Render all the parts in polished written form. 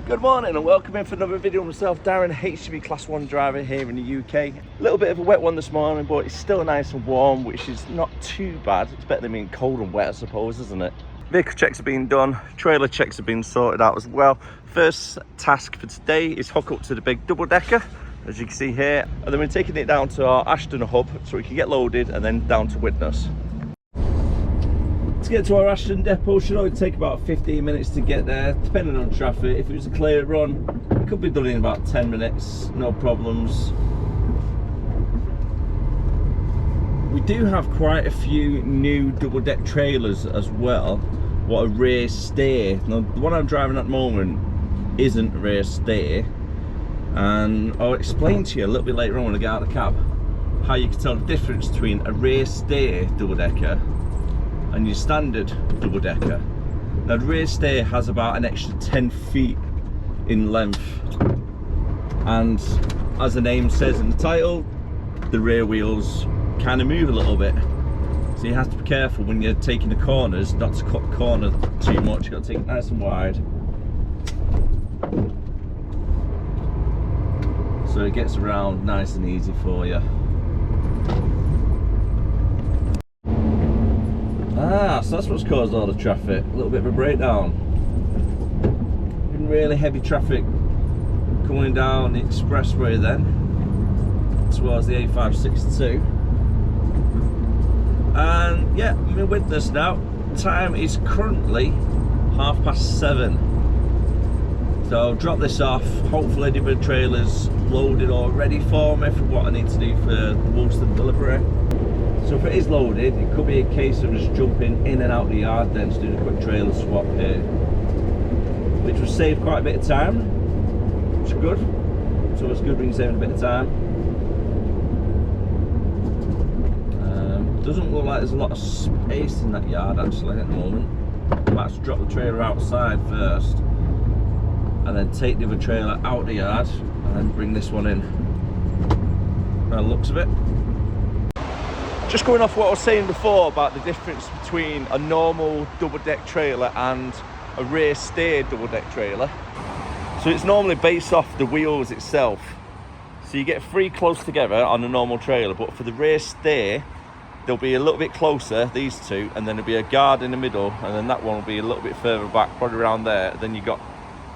Good morning and welcome in for another video of myself, Darren, HGV Class 1 driver here in the UK. A little bit of a wet one this morning, but it's still nice and warm, which is not too bad. It's better than being cold and wet, I suppose, isn't it? Vehicle checks have been done, trailer checks have been sorted out as well. First task for today is hook up to the big double decker, as you can see here, and then we're taking it down to our Ashton hub so we can get loaded and then down to Widnes. To get to our Ashton depot should only take about 15 minutes to get there, depending on traffic. If it was a clear run, it could be done in about 10 minutes, no problems. We do have quite a few new double deck trailers as well. What a rear steer. Now, the one I'm driving at the moment isn't a rear steer, and I'll explain to you a little bit later on when I get out of the cab how you can tell the difference between a rear steer double decker and your standard double decker. Now the rear steer has about an extra 10 feet in length, and as the name says in the title, the rear wheels kind of move a little bit, so you have to be careful when you're taking the corners not to cut the corner too much. You've got to take it nice and wide so it gets around nice and easy for you. So that's what's caused all the traffic. A little bit of a breakdown. Been really heavy traffic coming down the expressway then towards the A562. And yeah, I'm in Widnes now. Time is currently 7:30. So I'll drop this off. Hopefully the trailer's loaded all ready for me for what I need to do for the Woolston delivery. So if it is loaded, it could be a case of just jumping in and out the yard then to do the quick trailer swap here, which will save quite a bit of time, which is good. So it's good when you're saving a bit of time. Doesn't look like there's a lot of space in that yard actually at the moment. I might have to drop the trailer outside first and then take the other trailer out the yard and then bring this one in. By the looks of it. Just going off what I was saying before about the difference between a normal double deck trailer and a rear steer double deck trailer. So it's normally based off the wheels itself. So you get three close together on a normal trailer, but for the rear steer, they'll be a little bit closer, these two, and then there'll be a guard in the middle, and then that one will be a little bit further back, probably around there. Then you've got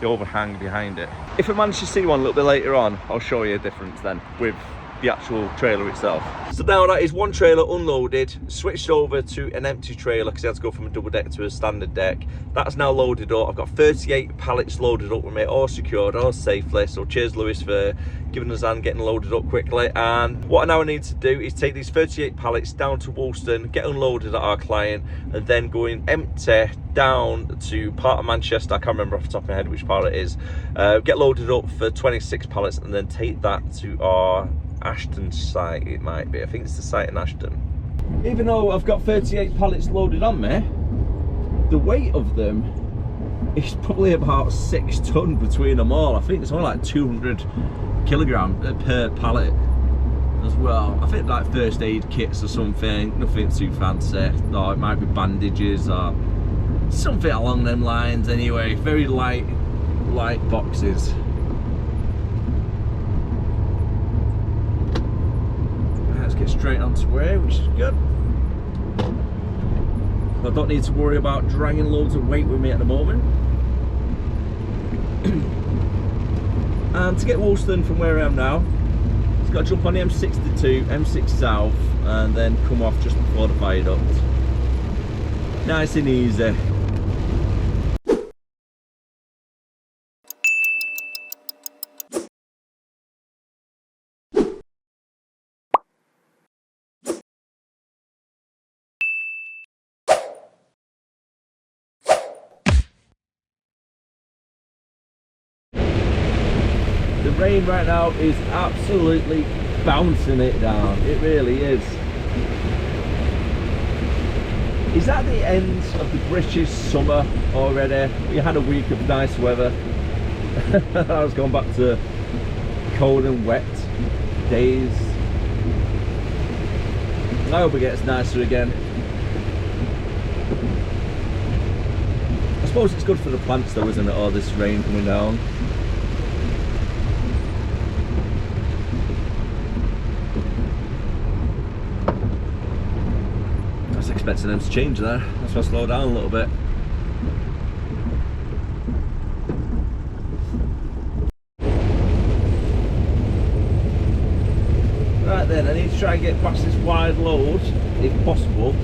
the overhang behind it. If I manage to see one a little bit later on, I'll show you a difference then with the actual trailer itself. So now that is one trailer unloaded, switched over to an empty trailer because I had to go from a double deck to a standard deck. That's now loaded up. I've got 38 pallets loaded up with me, all secured, all safely. So cheers Lewis for giving us a hand getting loaded up quickly. And what I now need to do is take these 38 pallets down to Woolston, get unloaded at our client, and then going empty down to part of Manchester. I can't remember off the top of my head which part it is. Get loaded up for 26 pallets and then take that to our Ashton site. It might be, I think it's the site in Ashton. Even though I've got 38 pallets loaded on me, the weight of them is probably about 6 ton between them all. I think it's only like 200 kilograms per pallet as well. I think like first aid kits or something, nothing too fancy, or it might be bandages or something along them lines. Anyway, very light boxes. Get straight onto where, which is good. I don't need to worry about dragging loads of weight with me at the moment. And to get Woolston from where I am now, it's got to jump on the M62, M6 South, and then come off just before the viaduct. Nice and easy. The rain right now is absolutely bouncing it down. It really is. Is that the end of the British summer already? We had a week of nice weather. I was going back to cold and wet days. I hope it gets nicer again. suppose it's good for the plants though, isn't it, all this rain coming down. I was expecting them to change there, that's why I slowed down a little bit. Right then, I need to try and get past this wide load, if possible.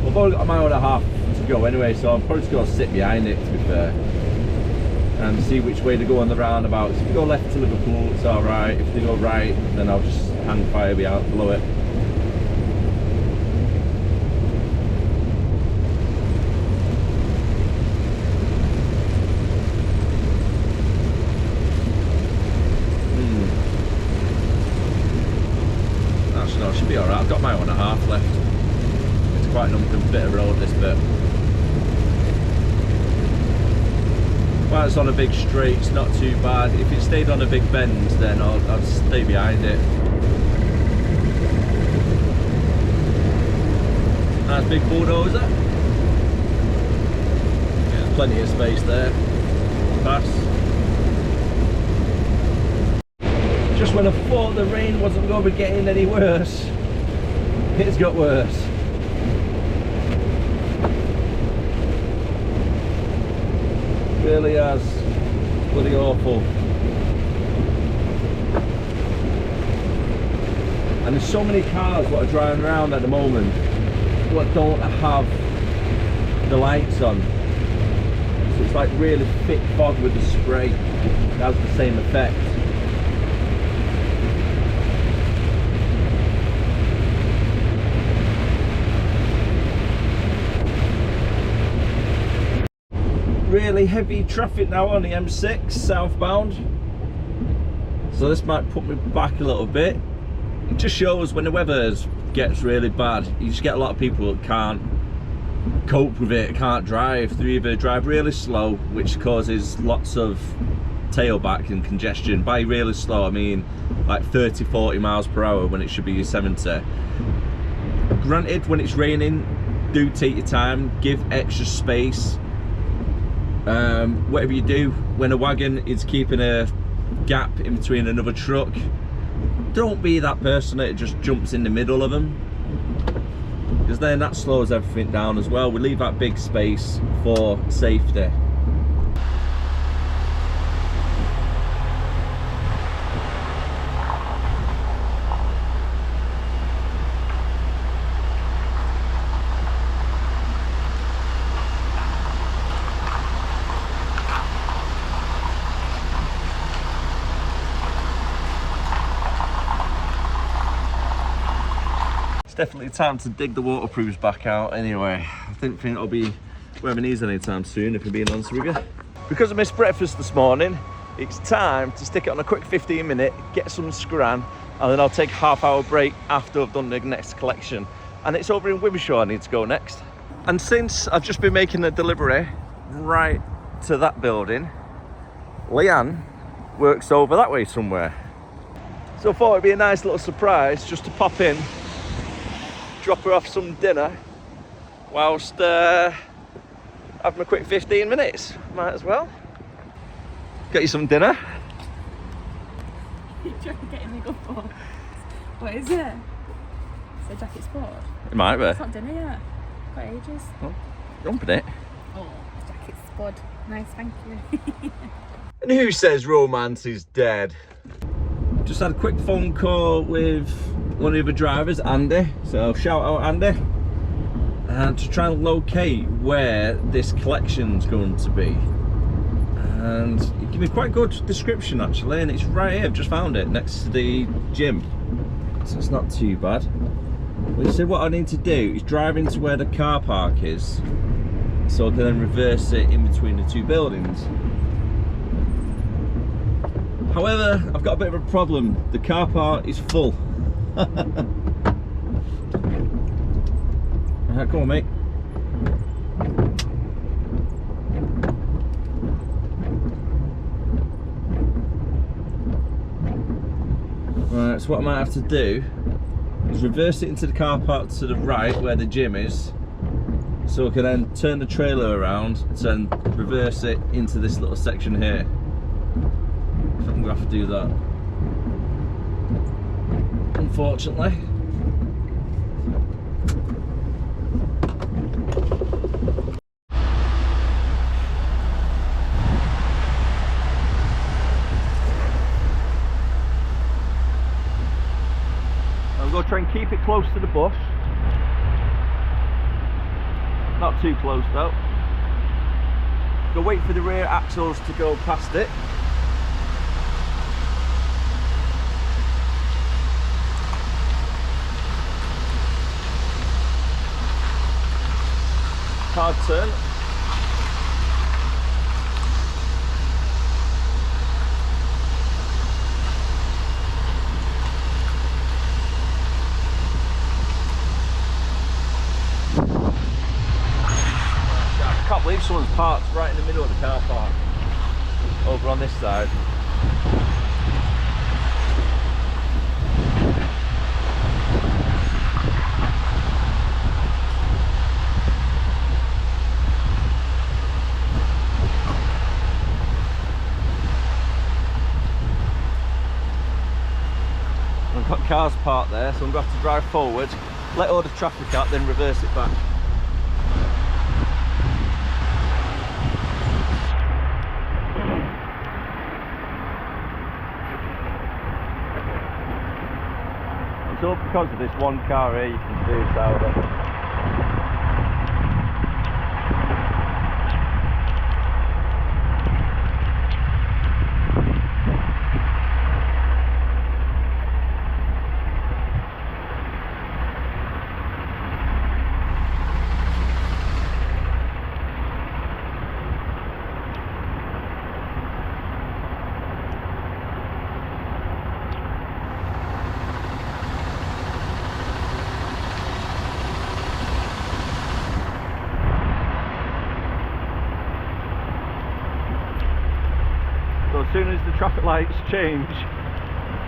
I've only got a mile and a half to go anyway, so I'm probably just going to sit behind it, to be fair, and see which way to go on the roundabouts. If we go left to Liverpool, it's alright. If they go right, then I'll just hang fire below it. Actually, no, it should be alright. I've got a mile and a half left. It's quite an unproved bit of road, this bit. While it's on a big straight, it's not too bad. If it stayed on a big bend, then I'd stay behind it. Nice big bulldozer. Yeah, there's plenty of space there. Pass. Just when I thought the rain wasn't going to be getting any worse, it's got worse. Really has. Bloody awful. And there's so many cars that are driving around at the moment that don't have the lights on. So it's like really thick fog with the spray. It has the same effect. Really heavy traffic now on the M6 southbound, so this might put me back a little bit. It just shows when the weather gets really bad, you just get a lot of people that can't cope with it, can't drive. They either drive really slow, which causes lots of tailback and congestion. By really slow I mean like 30-40 miles per hour when it should be 70. Granted, when it's raining, do take your time, give extra space. Whatever you do, when a wagon is keeping a gap in between another truck, don't be that person that just jumps in the middle of them, because then that slows everything down as well. We leave that big space for safety. It's definitely time to dig the waterproofs back out anyway. I didn't think it'll be wearing these anytime soon, if I'm being honest with you. Because I missed breakfast this morning, it's time to stick it on a quick 15-minute, get some scran, and then I'll take a half-hour break after I've done the next collection. And it's over in Wimshaw I need to go next. And since I've just been making a delivery right to that building, Leanne works over that way somewhere. So I thought it'd be a nice little surprise just to pop in, drop her off some dinner whilst having a quick 15 minutes. Might as well. Get you some dinner. You're trying to get in the good for. What is it? It's a jacket sport. It might be. It's not dinner yet. Got ages. Oh, jumping it. Oh, jacket sport. Nice, thank you. And who says romance is dead? Just had a quick phone call with one of the drivers, Andy, so shout out Andy, and to try and locate where this collection's going to be. And he gave me quite a good description actually, and it's right here. I've just found it next to the gym, so it's not too bad. But he said what I need to do is drive into where the car park is, so I can then reverse it in between the two buildings. However, I've got a bit of a problem. The car park is full. Alright, come on, mate. Right, so what I might have to do is reverse it into the car park to the right where the gym is, so we can then turn the trailer around and then reverse it into this little section here. I think I'm gonna have to do that, unfortunately. I'm going to try and keep it close to the bush. Not too close though. Go wait for the rear axles to go past it. Hard turn. I can't believe someone's parked right in the middle of the car park over on this side. I've got cars parked there, so I'm going to have to drive forward, let all the traffic out, then reverse it back. So because of this one car here, you can see it's out there. As soon as the traffic lights change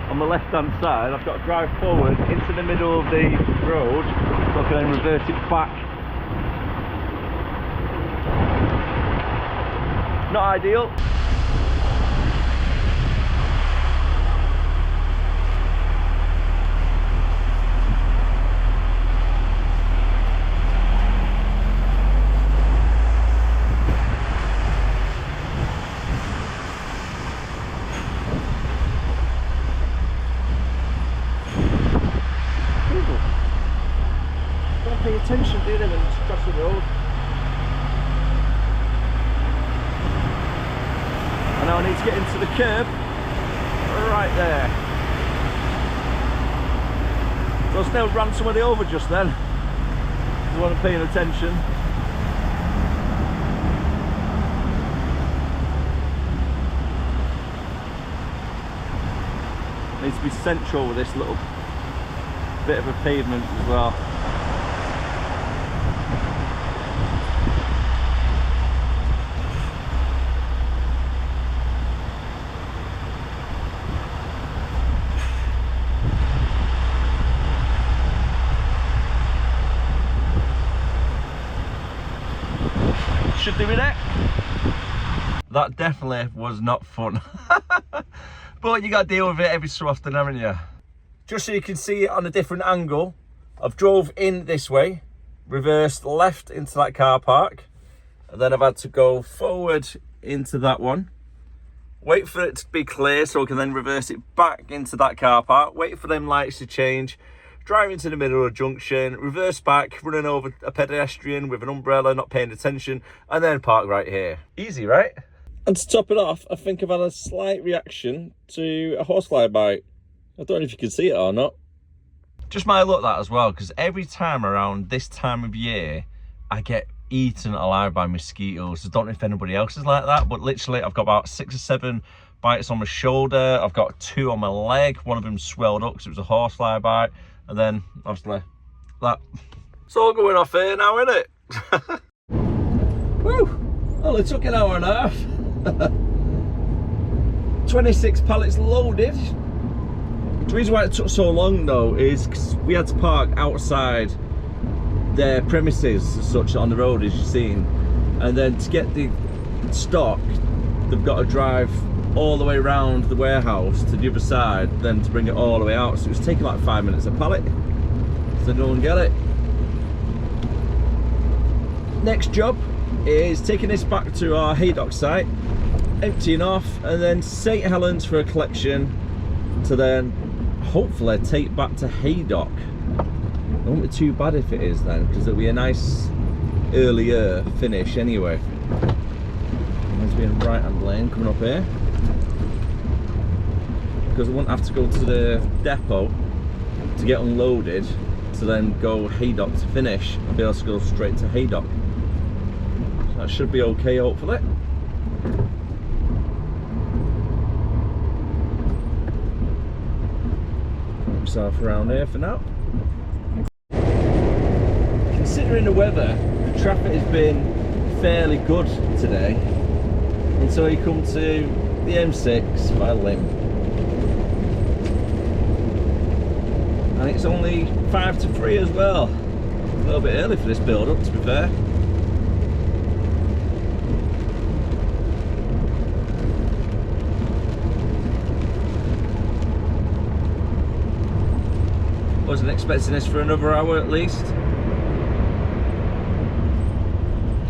on the left hand side, I've got to drive forward into the middle of the road so I can then reverse it back. Not ideal. Pay attention, do they, when it's across the road. And now I need to get into the curb right there. So I still ran somebody over just then. If you weren't paying attention. Needs to be central with this little bit of a pavement as well. Should do with it. That definitely was not fun. But you got to deal with it every so often, haven't you? Just so you can see it on a different angle, I've drove in this way, reversed left into that car park, and then I've had to go forward into that one, wait for it to be clear so I can then reverse it back into that car park, wait for them lights to change, drive into the middle of a junction, reverse back, running over a pedestrian with an umbrella, not paying attention, and then park right here. Easy, right? And to top it off, I think I've had a slight reaction to a horsefly bite. I don't know if you can see it or not. Just my luck that as well, because every time around this time of year, I get eaten alive by mosquitoes. I don't know if anybody else is like that, but literally I've got about 6 or 7 bites on my shoulder. I've got 2 on my leg. One of them swelled up because it was a horsefly bite. And then, obviously, that. It's all going off here now, isn't it? Woo! Only took an hour and a half. 26 pallets loaded. The reason why it took so long, though, is because we had to park outside their premises as such on the road, as you've seen, and then to get the stock they've got to drive all the way around the warehouse to the other side, then to bring it all the way out. So it was taking like 5 minutes a pallet, so no one get it. Next job is taking this back to our Haydock site, emptying off, and then St Helens for a collection to then hopefully take back to Haydock. It won't be too bad if it is then, because it'll be a nice earlier finish anyway. There's been a right hand lane coming up here, because I won't have to go to the depot to get unloaded to then go Haydock to finish. I'll be able to go straight to Haydock. So that should be okay, hopefully. Put myself around here for now. Considering the weather, the traffic has been fairly good today until you come to the M6 by Lim. And it's only 5 to 3 as well. A little bit early for this build up, to be fair. Wasn't expecting this for another hour at least.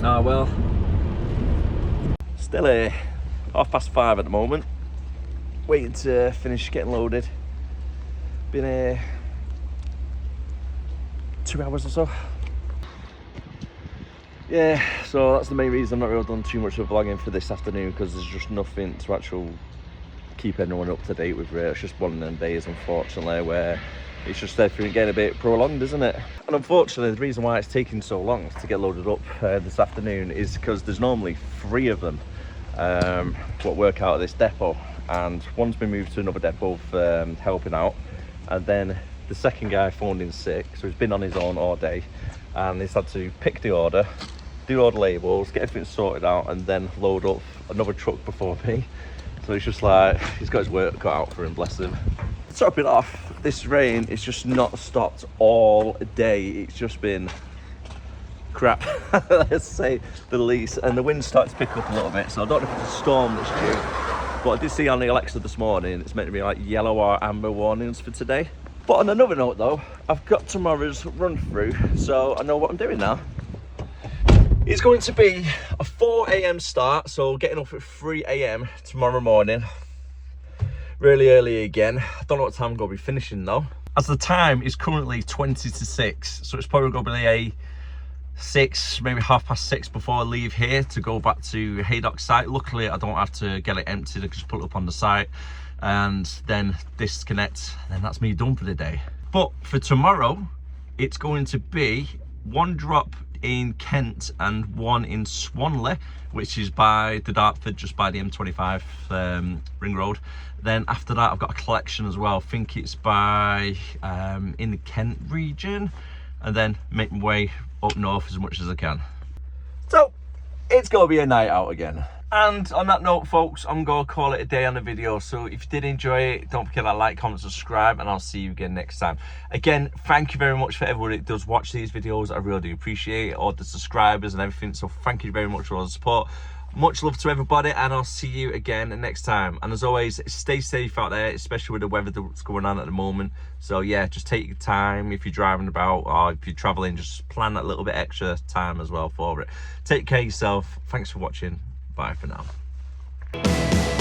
Ah well. Still here, 5:30 at the moment. Waiting to finish getting loaded. Been here 2 hours or so. Yeah, so that's the main reason I've not really done too much of vlogging for this afternoon, because there's just nothing to actually keep anyone up to date with. Really. It's just one of them days, unfortunately, where it's just everything getting a bit prolonged, isn't it? And unfortunately, the reason why it's taking so long to get loaded up this afternoon is because there's normally 3 of them what work out at this depot, and one's been moved to another depot for helping out, and then the second guy phoned in sick, so he's been on his own all day, and he's had to pick the order, do all the labels, get everything sorted out, and then load up another truck before me. So it's just like, he's got his work cut out for him, bless him. To top it off, this rain is just not stopped all day. It's just been crap, let's say the least. And the wind's started to pick up a little bit, so I don't know if it's a storm that's due. But I did see on the Alexa this morning, it's meant to be like yellow or amber warnings for today. But on another note though, I've got tomorrow's run through, so I know what I'm doing now. It's going to be a 4 AM start, so getting up at 3 AM tomorrow morning. Really early again. I don't know what time I'm going to be finishing though. As the time is currently 20 to 6, so it's probably going to be a 6, maybe 6:30 before I leave here to go back to Haydock site. Luckily, I don't have to get it emptied. I can just put it up on the site and then disconnect, and that's me done for the day. But for tomorrow, it's going to be 1 drop in Kent and 1 in Swanley, which is by the Dartford, just by the M25 ring road. Then after that, I've got a collection as well. I think it's by in the Kent region, and then make my way up north as much as I can. So it's gonna be a night out again. And on that note, folks, I'm gonna call it a day on the video. So if you did enjoy it, don't forget to like, comment, subscribe, and I'll see you again next time. Again, thank you very much for everybody that does watch these videos. I really do appreciate it, all the subscribers and everything. So thank you very much for all the support. Much love to everybody, and I'll see you again next time. And as always, stay safe out there, especially with the weather that's going on at the moment. So yeah, just take your time if you're driving about, or if you're traveling, just plan that little bit extra time as well for it. Take care of yourself. Thanks for watching. Bye for now.